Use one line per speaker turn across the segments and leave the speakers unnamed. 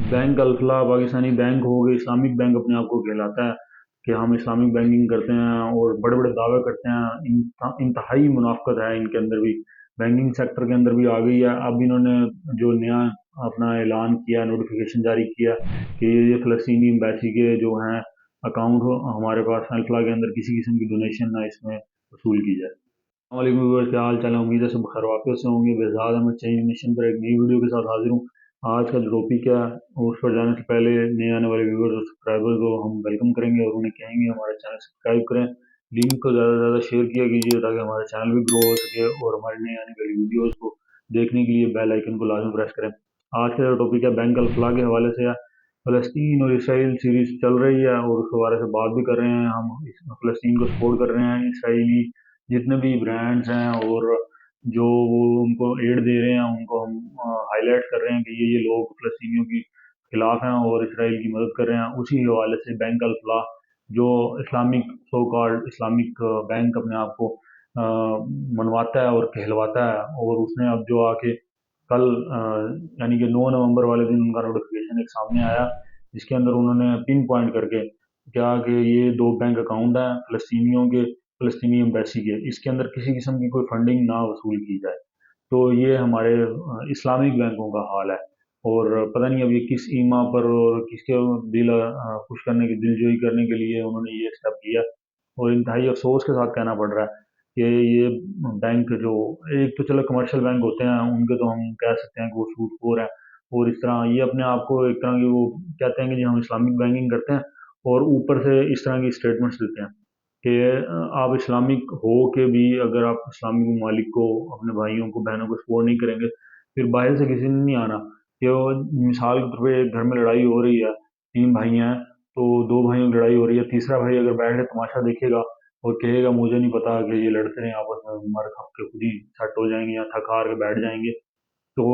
Bank Al Falah Pakistani bank हो गए, Islamic bank अपने आप को कहलाता है कि हम इस्लामिक बैंकिंग करते हैं और बड़े-बड़े दावे करते हैं। इंतहाई मुनाफ़्क़त है इनके अंदर भी, बैंकिंग सेक्टर के अंदर भी आ गई है। अब इन्होंने जो नया अपना ऐलान किया, नोटिफ़िकेशन जारी किया कि ये फ़लस्तीनी एम्बेसी के जो हैं अकाउंट हमारे पास अल-फलाह के अंदर किसी किस्म की डोनेशन ना इसमें वसूल की जाए। अस्सलाम वालेकुम व्यूअर्स, क्या हाल चाल है? उम्मीद है सब खैर वाक़ियत से होंगे। बेज़ाद अहमद चेंज मिशन पर एक नई वीडियो के साथ हाज़िर हूँ। आज का जो टॉपिक है उस पर जाने से पहले नए आने वाले व्यूअर्स और सब्सक्राइबर्स को हम वेलकम करेंगे और उन्हें कहेंगे हमारा चैनल सब्सक्राइब करें। लिंक को ज़्यादा से ज़्यादा शेयर किया कीजिए ताकि हमारा चैनल भी ग्रो हो सके और हमारी नई आने वाली वीडियोज़ को देखने के लिए बेल आइकन को लाजमी प्रेस करें। आज का जो टॉपिक है बैंक अल-फलाह के हवाले से है। फ़लस्तीन और इसराइल सीरीज़ चल रही है और उसके बारे से बात भी कर रहे हैं। हम फ़लस्तीन को सपोर्ट कर रहे हैं। इसराइली जितने भी ब्रांड्स हैं और जो वो उनको एड दे रहे हैं उनको हम हाईलाइट कर रहे हैं कि ये लोग फ़लस्तीनियों के खिलाफ हैं और इसराइल की मदद कर रहे हैं। उसी हवाले से बैंक अल-फलाह जो Islamic so called Islamic bank अपने आप को मनवाता है और कहलवाता है, और उसने अब जो आके कल यानी कि 9 नवंबर वाले दिन उनका नोटिफिकेशन एक सामने आया, जिसके अंदर उन्होंने पिन पॉइंट करके क्या कि ये दो बैंक अकाउंट हैं फ़लस्तीनियों के, फ़लस्तीनी एम्बेसी के, इसके अंदर किसी किस्म की कोई फंडिंग ना वसूल की जाए। तो ये हमारे इस्लामिक बैंकों का हाल है। और पता नहीं अब ये किस ईमा पर और किसके दिल खुश करने की, दिलजोई करने के लिए उन्होंने ये स्टेप लिया, और इंतहाई अफसोस के साथ कहना पड़ रहा है कि ये बैंक जो एक तो चलो कमर्शियल बैंक होते हैं उनके तो हम कह सकते हैं कि वो सूदखोर हैं, और इस तरह ये अपने आप को एक तरह की वो कहते हैं कि जी हम इस्लामिक बैंकिंग करते हैं, और ऊपर से इस तरह की स्टेटमेंट्स देते हैं कि आप इस्लामिक हो के भी अगर आप इस्लामिक ममालिक को, अपने भाइयों को, बहनों को सपोर्ट नहीं करेंगे, फिर बाहर से किसी ने नहीं आना। कि वो मिसाल के तौर पे एक घर में लड़ाई हो रही है, 3 भाई हैं, तो 2 भाइयों की लड़ाई हो रही है, तीसरा भाई अगर बैठ के तमाशा देखेगा और कहेगा मुझे नहीं पता कि ये लड़ते रहे आपस में, मर खप के खुद ही सेट हो जाएँगे या थक हार के बैठ जाएँगे, तो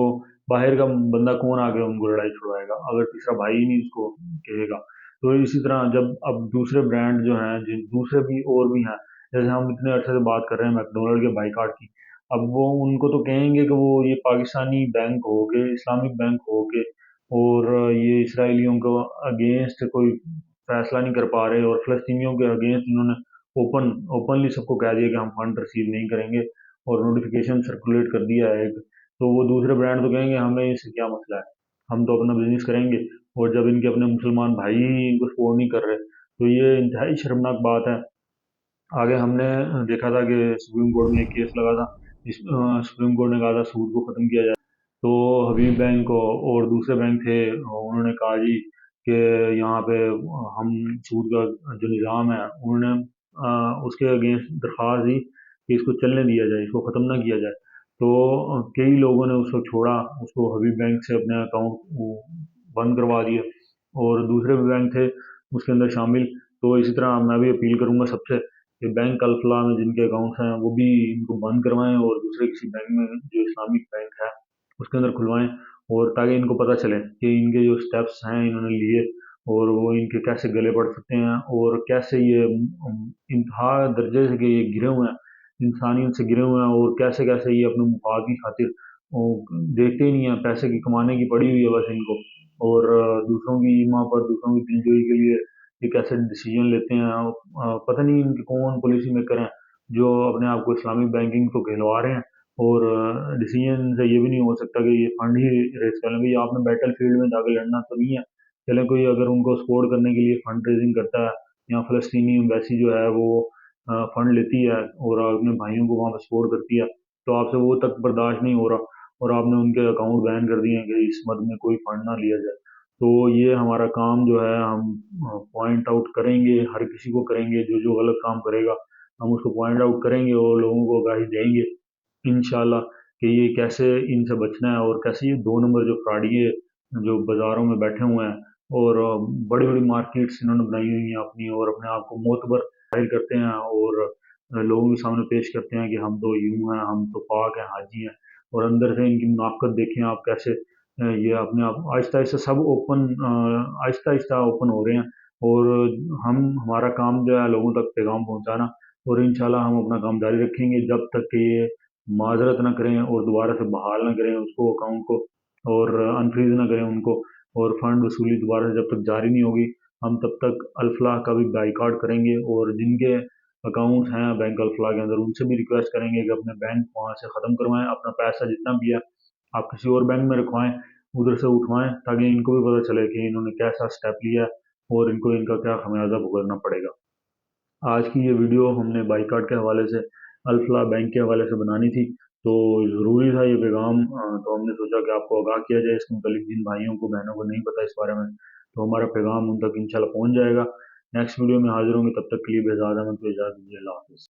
बाहर का बंदा कौन आके उनको लड़ाई छुड़वाएगा अगर तीसरा भाई ही नहीं उसको कहेगा। तो इसी तरह जब अब दूसरे ब्रांड जो हैं, जिन दूसरे भी और भी हैं, जैसे हम इतने अरसे से बात कर रहे हैं मैकडॉनल्ड के बाइकआउट की, अब वो उनको तो कहेंगे कि वो ये पाकिस्तानी बैंक हो के, इस्लामिक बैंक हो के, और ये इसराइलियों को अगेंस्ट कोई फैसला नहीं कर पा रहे, और फ़लस्तीनियों के अगेंस्ट इन्होंने ओपनली सबको कह दिया कि हम फंड रिसीव नहीं करेंगे, और नोटिफिकेशन सर्कुलेट कर दिया है एक। तो वो दूसरे ब्रांड तो कहेंगे हमें इससे क्या मसला है, हम तो अपना बिजनेस करेंगे, और जब इनके अपने मुसलमान भाई ही इनको सपोर्ट नहीं कर रहे, तो ये इंतहाई शर्मनाक बात है। आगे हमने देखा था कि सुप्रीम कोर्ट में एक केस लगा था, सुप्रीम कोर्ट ने कहा था सूद को ख़त्म किया जाए। तो हबीब बैंक और दूसरे बैंक थे, उन्होंने कहा जी कि यहाँ पे हम सूद का जो निज़ाम है उन्होंने उसके अगेंस्ट दरख्वास्त दी कि इसको चलने दिया जाए, इसको ख़त्म ना किया जाए। तो कई लोगों ने उसको छोड़ा, उसको हबीब बैंक से अपने अकाउंट बंद करवा दिए, और दूसरे भी बैंक थे उसके अंदर शामिल। तो इसी तरह मैं भी अपील करूँगा सबसे कि बैंक अल-फलाह में जिनके अकाउंट्स हैं वो भी इनको बंद करवाएँ और दूसरे किसी बैंक में जो इस्लामिक बैंक है उसके अंदर खुलवाएँ, और ताकि इनको पता चले कि इनके जो स्टेप्स हैं इन्होंने लिए और वो इनके कैसे गले पड़ सकते हैं, और कैसे ये इंतहा दर्जे से कि ये गिरे हुए हैं, इंसानियत से गिरे हुए हैं, और कैसे-कैसे ये अपने मुफाद की खातिर ओ, देखते ही नहीं है, पैसे की कमाने की पड़ी हुई है बस इनको, और दूसरों की ईमा पर, दूसरों की दिलजोई के लिए ये कैसे डिसीजन लेते हैं। पता नहीं इनके कौन पॉलिसी मेकर हैं जो अपने आप को इस्लामिक बैंकिंग तो कहलवा रहे हैं, और डिसीजन से ये भी नहीं हो सकता कि ये फंड ही रेज कर लें। भाई आपने बैटल फील्ड में जाकर लड़ना तो नहीं है, चलें कोई अगर उनको सपोर्ट करने के लिए फंड रेजिंग करता है, या फ़लस्तीनी एम्बेसी जो है वो फंड लेती है और अपने भाइयों को वहाँ पे सपोर्ट करती है, तो आपसे वो तक बर्दाश्त नहीं हो रहा, और आपने उनके अकाउंट बैन कर दिए हैं कि इस मद में कोई फंड ना लिया जाए। तो ये हमारा काम जो है हम पॉइंट आउट करेंगे, हर किसी को करेंगे, जो गलत काम करेगा हम उसको पॉइंट आउट करेंगे और लोगों को आगाही देंगे इंशाल्लाह कि ये कैसे इनसे बचना है, और कैसे ये 2 नंबर जो फ्रॉडिये जो बाज़ारों में बैठे हुए हैं और बड़ी-बड़ी मार्केट्स इन्होंने बनाई हुई हैं अपनी, और अपने आप को मोतबर ज़ाहिर करते हैं, और लोगों के सामने पेश करते हैं कि हम तो यूँ हैं, हम तो पाक हैं, हाजी हैं, और अंदर से इनकी मुनाफ़िक़त देखें आप कैसे ये अपने आप आहिस्ता-आहिस्ता सब आहिस्ता-आहिस्ता ओपन हो रहे हैं, और हमारा काम जो है लोगों तक पैगाम पहुँचाना, और इंशाल्लाह हम अपना काम जारी रखेंगे जब तक कि ये माज़रत ना करें और दोबारा से बहाल ना करें उसको, अकाउंट को, और अनफ्रीज़ ना करें उनको। और फंड वसूली दोबारा से जब तक जारी नहीं होगी, हम तब तक अल्फलाह का भी बाइकआउट करेंगे। और जिनके अकाउंट्स हैं बैंक अल्फलाह के अंदर, उनसे भी रिक्वेस्ट करेंगे कि अपने बैंक वहाँ से ख़त्म करवाएं, अपना पैसा जितना भी है आप किसी और बैंक में रखवाएं, उधर से उठवाएं, ताकि इनको भी पता चले कि इन्होंने कैसा स्टेप लिया और इनको इनका क्या खमियाजा भुगतना पड़ेगा। आज की ये वीडियो हमने बाइकआउट के हवाले से, अल्फला बैंक के हवाले से बनानी थी, तो ज़रूरी था ये पैगाम। तो हमने सोचा कि आपको आगाह किया जाए इसके मुतालिक, जिन भाइयों को बहनों को नहीं पता इस बारे में, तो हमारा पैगाम उन तक इंशाल्लाह पहुंच जाएगा। नेक्स्ट वीडियो में हाजिर होंगे, तब तक के लिए बेजाद अहमद को इजाज़त दीजिए। अल्लाह हाफ़िज़।